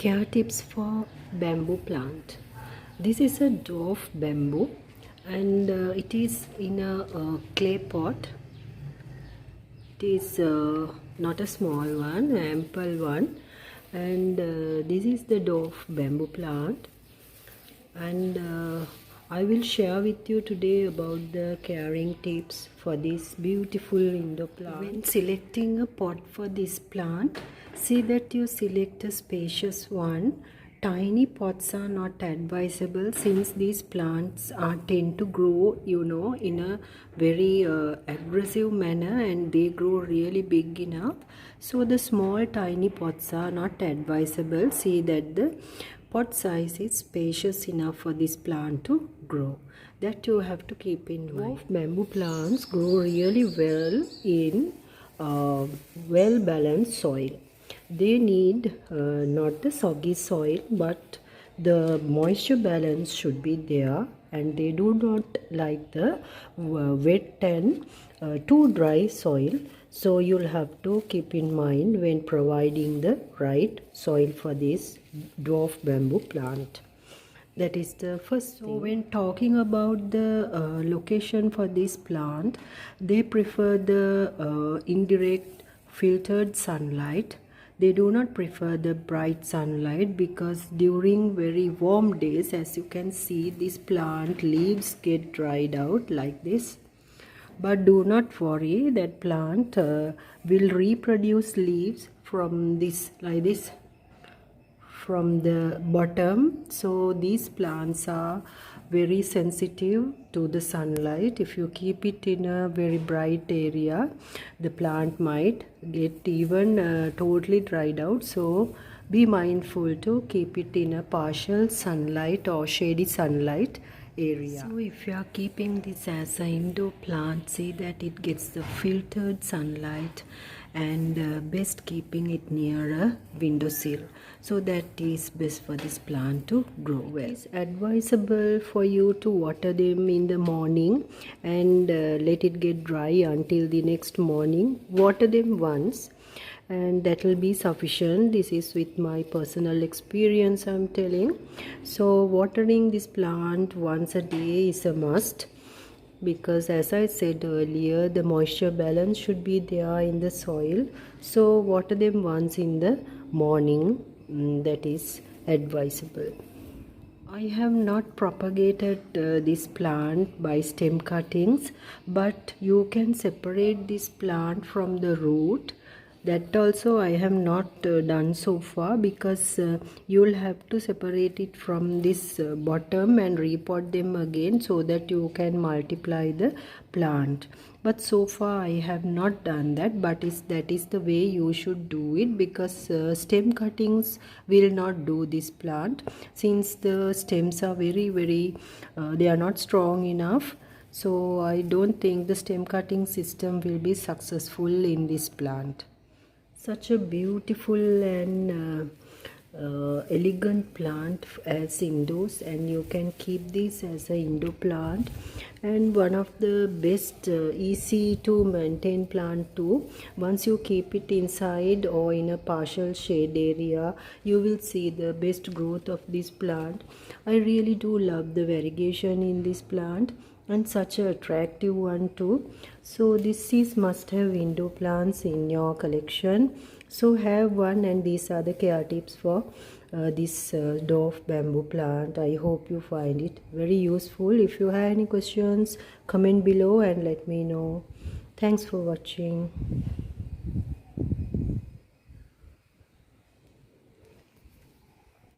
Care tips for bamboo plant. This is a dwarf bamboo and it is in a clay pot. It is not a small one, an ample one, and this is the dwarf bamboo plant, and I will share with you today about the caring tips for this beautiful indoor plant. When selecting a pot for this plant, see that you select a spacious one. Tiny pots are not advisable since these plants tend to grow, in a very aggressive manner, and they grow really big enough. So the small tiny pots are not advisable. See that the pot size is spacious enough for this plant to grow. That you have to keep in mind. Bamboo plants grow really well in well balanced soil. They need not the soggy soil, but the moisture balance should be there, and they do not like the wet and too dry soil. So you'll have to keep in mind when providing the right soil for this dwarf bamboo plant. That is the first thing. So when talking about the location for this plant, they prefer the indirect filtered sunlight. They do not prefer the bright sunlight because during very warm days, as you can see, this plant leaves get dried out like this. But do not worry, that plant will reproduce leaves from this, like this, from the bottom. So these plants are very sensitive to the sunlight. If you keep it in a very bright area, the plant might get even totally dried out. So be mindful to keep it in a partial sunlight or shady sunlight area. So if you are keeping this as an indoor plant, see that it gets the filtered sunlight, and best keeping it near a windowsill. So that is best for this plant to grow well. It's advisable for you to water them in the morning and let it get dry until the next morning. Water them once and that will be sufficient. This is with my personal experience I'm telling. So watering this plant once a day is a must, because as I said earlier, the moisture balance should be there in the soil. So water them once in the morning, that is advisable. I have not propagated this plant by stem cuttings, but you can separate this plant from the root. That also I have not done so far, because you will have to separate it from this bottom and repot them again so that you can multiply the plant. But so far I have not done that, but that is the way you should do it, because stem cuttings will not do this plant since the stems are very they are not strong enough. So I don't think the stem cutting system will be successful in this plant. Such a beautiful and elegant plant as indoors, and you can keep this as an indoor plant, and one of the best easy to maintain plant too. Once you keep it inside or in a partial shade area, you will see the best growth of this plant. I really do love the variegation in this plant, and such an attractive one too. So this is must have indoor plants in your collection. So have one, and these are the care tips for this dwarf bamboo plant. I hope you find it very useful. If you have any questions, comment below and let me know. Thanks for watching.